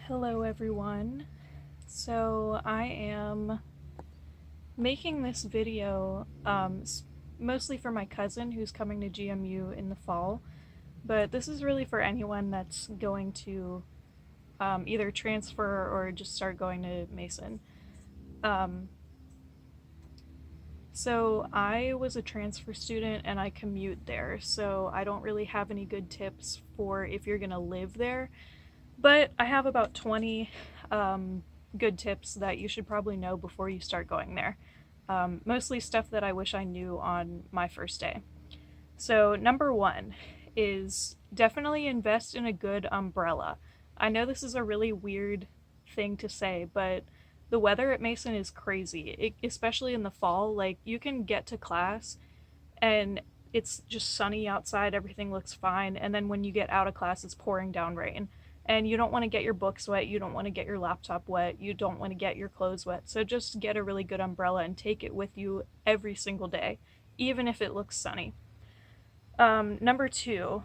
Hello everyone. So I am making this video mostly for my cousin who's coming to GMU in the fall, but this is really for anyone that's going to either transfer or just start going to Mason. Um, so I was a transfer student and I commute there, so I don't really have any good tips for if you're gonna live there. But I have about 20 good tips that you should probably know before you start going there. Mostly stuff that I wish I knew on my first day. So, number one is definitely invest in a good umbrella. I know this is a really weird thing to say, but the weather at Mason is crazy, especially in the fall. Like, you can get to class and it's just sunny outside, everything looks fine, and then when you get out of class, it's pouring down rain. And you don't want to get your books wet, you don't want to get your laptop wet, you don't want to get your clothes wet. So just get a really good umbrella and take it with you every single day, even if it looks sunny. Number two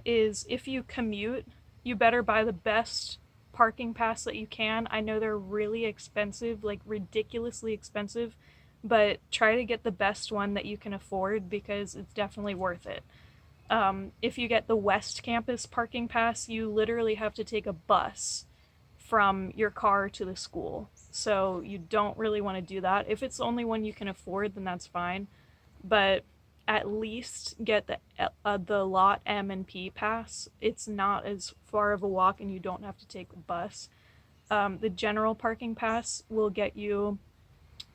is if you commute, you better buy the best parking pass that you can. I know they're really expensive, like ridiculously expensive, but try to get the best one that you can afford because it's definitely worth it. If you get the West Campus parking pass, you literally have to take a bus from your car to the school. So you don't really want to do that. If it's the only one you can afford, then that's fine. But at least get the lot M and P pass. It's not as far of a walk, and you don't have to take a bus. The general parking pass will get you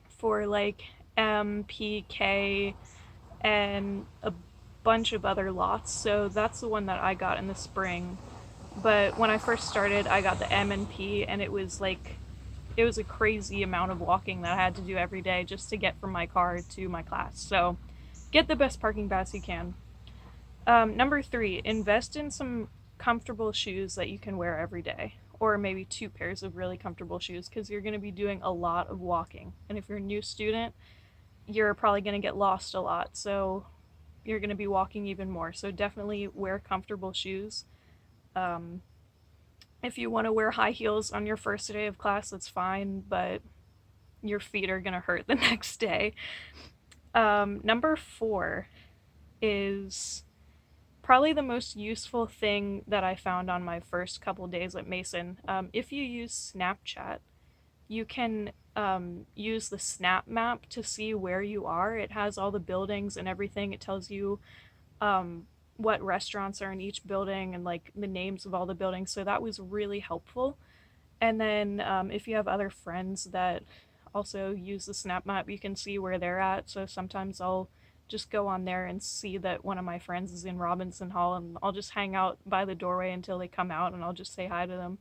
for like M, P, K, and a bunch of other lots. So that's the one that I got in the spring. But when I first started, I got the M and P, and it was a crazy amount of walking that I had to do every day just to get from my car to my class. So get the best parking pass you can. Number three, invest in some comfortable shoes that you can wear every day, or maybe two pairs of really comfortable shoes because you're going to be doing a lot of walking. And if you're a new student, you're probably going to get lost a lot. So you're going to be walking even more. So definitely wear comfortable shoes. Um, if you want to wear high heels on your first day of class, that's fine, but your feet are going to hurt the next day. Number four is probably the most useful thing that I found on my first couple days at Mason. If you use Snapchat, you can use the Snap Map to see where you are. It has all the buildings and everything. It tells you um, what restaurants are in each building and like the names of all the buildings. So that was really helpful. And then if you have other friends that also use the Snap Map, you can see where they're at. So sometimes I'll just go on there and see that one of my friends is in Robinson Hall, and I'll just hang out by the doorway until they come out and I'll just say hi to them.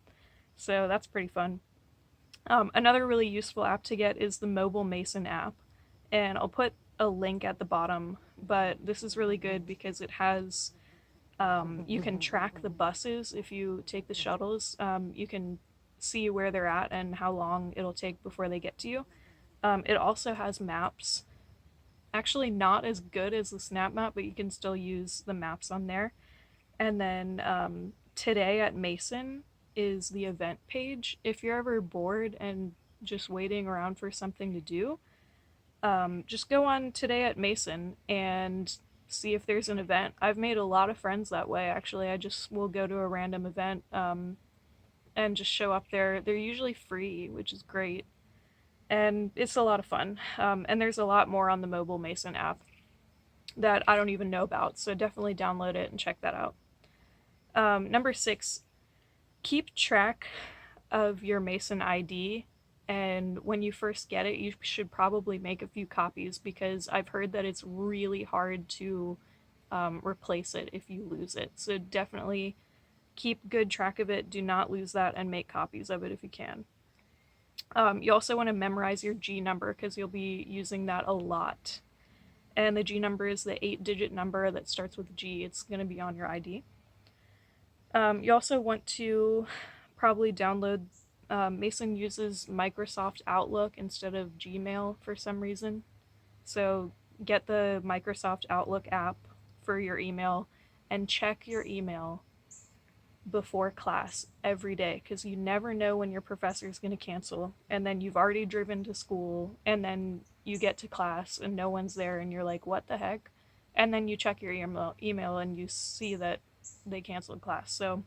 So that's pretty fun. Another really useful app to get is the Mobile Mason app, and I'll put a link at the bottom. But this is really good because it has you can track the buses if you take the shuttles. You can see where they're at and how long it'll take before they get to you. It also has maps. Actually, not as good as the Snap Map, but you can still use the maps on there. And then today at Mason is the event page. If you're ever bored and just waiting around for something to do, just go on today at Mason and see if there's an event. I've made a lot of friends that way, actually. I just will go to a random event and just show up there. They're usually free, which is great. And it's a lot of fun. And there's a lot more on the Mobile Mason app that I don't even know about, so definitely download it and check that out. Number six, keep track of your Mason ID, and when you first get it, you should probably make a few copies because I've heard that it's really hard to replace it if you lose it. So definitely keep good track of it. Do not lose that and make copies of it if you can. You also want to memorize your G number because you'll be using that a lot. And the G number is the 8-digit number that starts with G. It's going to be on your ID. You also want to probably download. Mason uses Microsoft Outlook instead of Gmail for some reason. So get the Microsoft Outlook app for your email and check your email before class every day, because you never know when your professor is going to cancel, and then you've already driven to school, and then you get to class and no one's there, and you're like, what the heck? And then you check your email and you see that they canceled class. So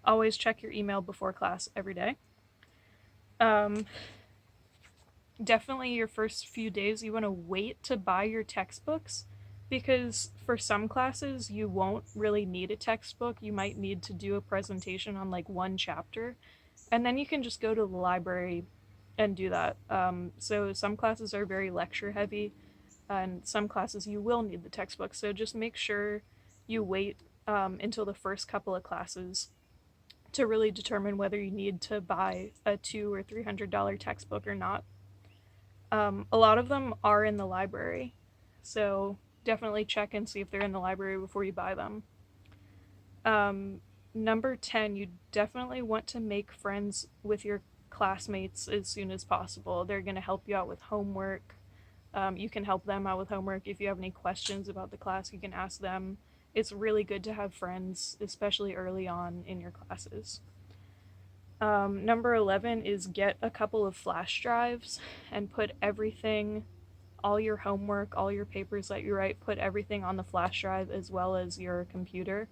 always check your email before class every day. Definitely your first few days you want to wait to buy your textbooks, because for some classes you won't really need a textbook. You might need to do a presentation on like one chapter, and then you can just go to the library and do that. So some classes are very lecture heavy, and some classes you will need the textbook. So just make sure you wait until the first couple of classes to really determine whether you need to buy a $200 or $300 textbook or not. A lot of them are in the library, so definitely check and see if they're in the library before you buy them. Number 10, you definitely want to make friends with your classmates as soon as possible. They're going to help you out with homework. You can help them out with homework. If you have any questions about the class, you can ask them. It's really good to have friends, especially early on in your classes. Number 11 is get a couple of flash drives and put everything, all your homework, all your papers that you write, put everything on the flash drive as well as your computer.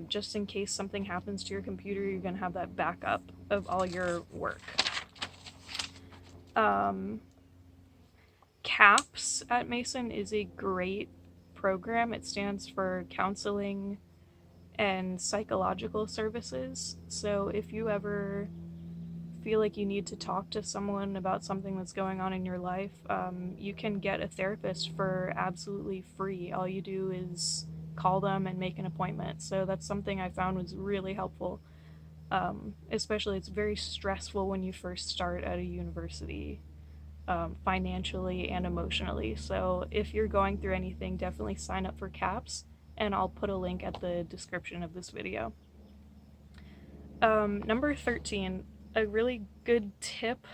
Just in case something happens to your computer, you're going to have that backup of all your work. CAPS at Mason is a great program. It stands for Counseling and Psychological Services. So if you ever feel like you need to talk to someone about something that's going on in your life, you can get a therapist for absolutely free. All you do is call them and make an appointment. So that's something I found was really helpful. Especially, it's very stressful when you first start at a university, financially and emotionally. So if you're going through anything, definitely sign up for CAPS, and I'll put a link at the description of this video. Number 13, a really good tip.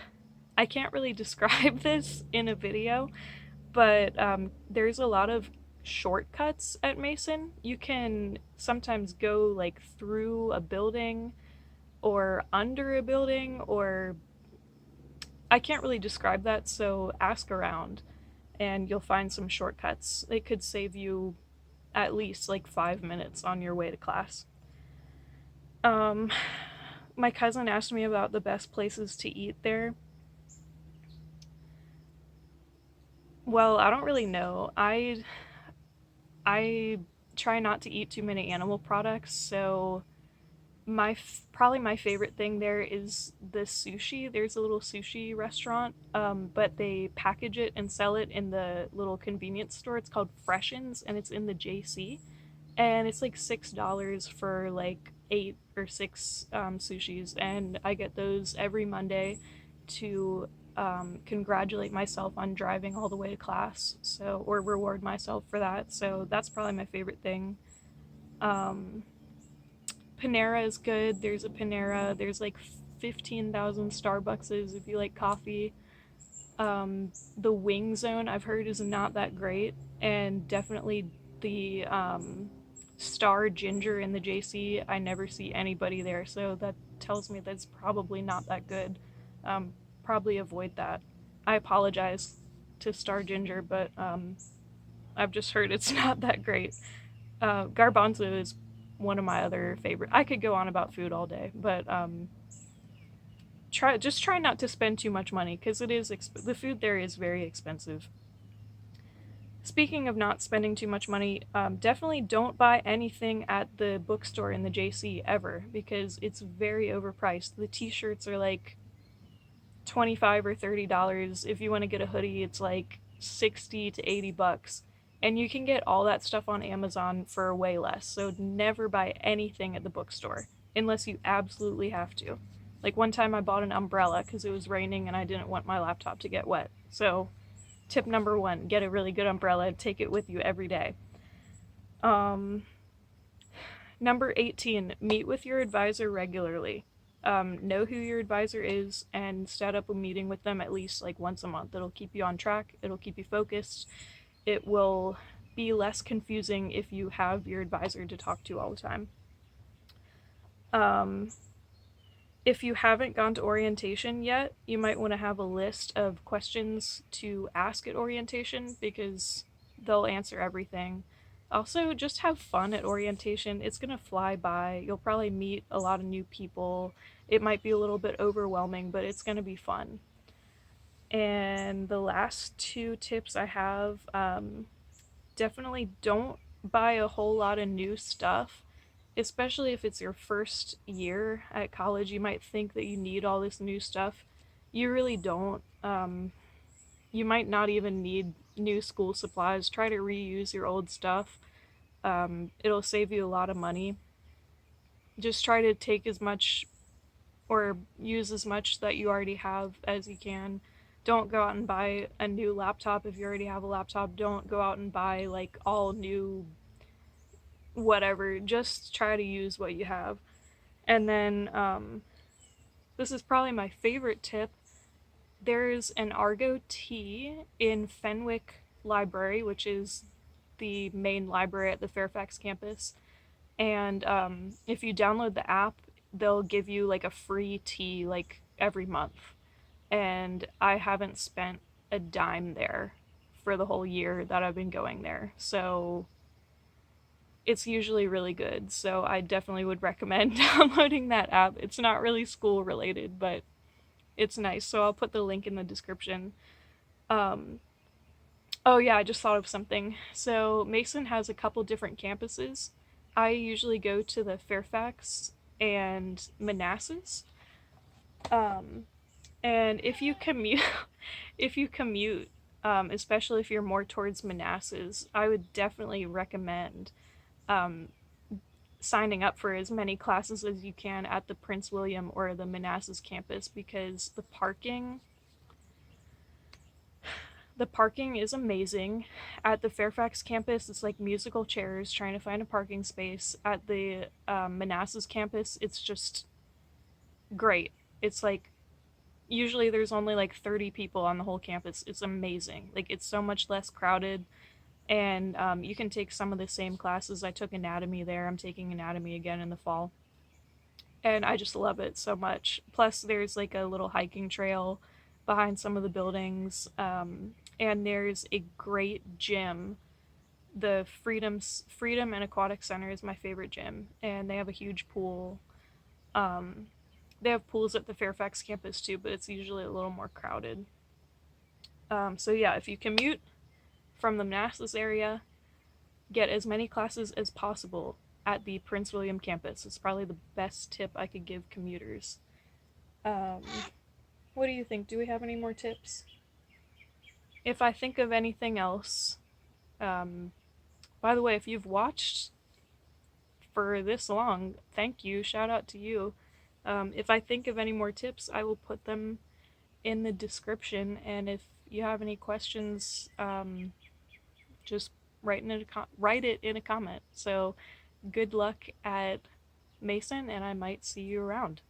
I can't really describe this in a video, but there's a lot of shortcuts at Mason. You can sometimes go like through a building or under a building, or I can't really describe that, so ask around and you'll find some shortcuts. It could save you at least like 5 minutes on your way to class. My cousin asked me about the best places to eat there. Well, I don't really know. I try not to eat too many animal products, so probably my favorite thing there is the sushi. There's a little sushi restaurant, but they package it and sell it in the little convenience store. It's called Freshens, and it's in the JC, and it's like $6 for like 8 or 6 sushis, and I get those every Monday to congratulate myself on driving all the way to class, so, or reward myself for that. So that's probably my favorite thing. Panera is good. There's a Panera. There's like 15,000 Starbuckses if you like coffee. The Wing Zone I've heard is not that great, and definitely the Star Ginger in the JC. I never see anybody there, so that tells me that it's probably not that good. Probably avoid that. I apologize to Star Ginger, but I've just heard it's not that great. Garbanzo is one of my other favorite. I could go on about food all day, but try not to spend too much money, because it is the food there is very expensive. Speaking of not spending too much money, definitely don't buy anything at the bookstore in the JC ever, because it's very overpriced. The t-shirts are like $25 or $30. If you want to get a hoodie, it's like 60 to 80 bucks. And you can get all that stuff on Amazon for way less. So never buy anything at the bookstore unless you absolutely have to. Like one time I bought an umbrella because it was raining and I didn't want my laptop to get wet. So tip number 1, get a really good umbrella, take it with you every day. Number 18, meet with your advisor regularly. Know who your advisor is and set up a meeting with them at least like once a month. It'll keep you on track. It'll keep you focused. It will be less confusing if you have your advisor to talk to all the time. Um, if you haven't gone to orientation yet, you might want to have a list of questions to ask at orientation because they'll answer everything. Also, just have fun at orientation. It's going to fly by. You'll probably meet a lot of new people. It might be a little bit overwhelming, but it's going to be fun. And the last two tips I have, definitely don't buy a whole lot of new stuff, especially if it's your first year at college. You might think that you need all this new stuff. You really don't. You might not even need new school supplies. Try to reuse your old stuff. It'll save you a lot of money. Just try to take as much or use as much that you already have as you can. Don't go out and buy a new laptop if you already have a laptop. Don't go out and buy like all new whatever. Just try to use what you have. And then this is probably my favorite tip. There's an Argo Tea in Fenwick Library, which is the main library at the Fairfax campus. And if you download the app, they'll give you like a free tea like every month. And I haven't spent a dime there for the whole year that I've been going there. So it's usually really good. So I definitely would recommend downloading that app. It's not really school related, but it's nice. So I'll put the link in the description. Um, oh, yeah, I just thought of something. So Mason has a couple different campuses. I usually go to the Fairfax and Manassas. Um, and if you commute, if you commute, especially if you're more towards Manassas, I would definitely recommend um, signing up for as many classes as you can at the Prince William or the Manassas campus because the parking is amazing. At the Fairfax campus, it's like musical chairs trying to find a parking space. At the Manassas campus, it's just great. It's like usually there's only like 30 people on the whole campus. It's amazing. Like it's so much less crowded, and you can take some of the same classes. I took anatomy there. I'm taking anatomy again in the fall, and I just love it so much. Plus, there's like a little hiking trail behind some of the buildings, and there's a great gym. The Freedom and Aquatic Center is my favorite gym, and they have a huge pool. Um, they have pools at the Fairfax campus too, but it's usually a little more crowded. So yeah, if you commute from the Manassas area, get as many classes as possible at the Prince William campus. It's probably the best tip I could give commuters. Um, what do you think? Do we have any more tips? If I think of anything else, um, by the way, if you've watched for this long, thank you. Shout out to you. If I think of any more tips, I will put them in the description. And if you have any questions, just write it in a comment. So good luck at Mason, and I might see you around.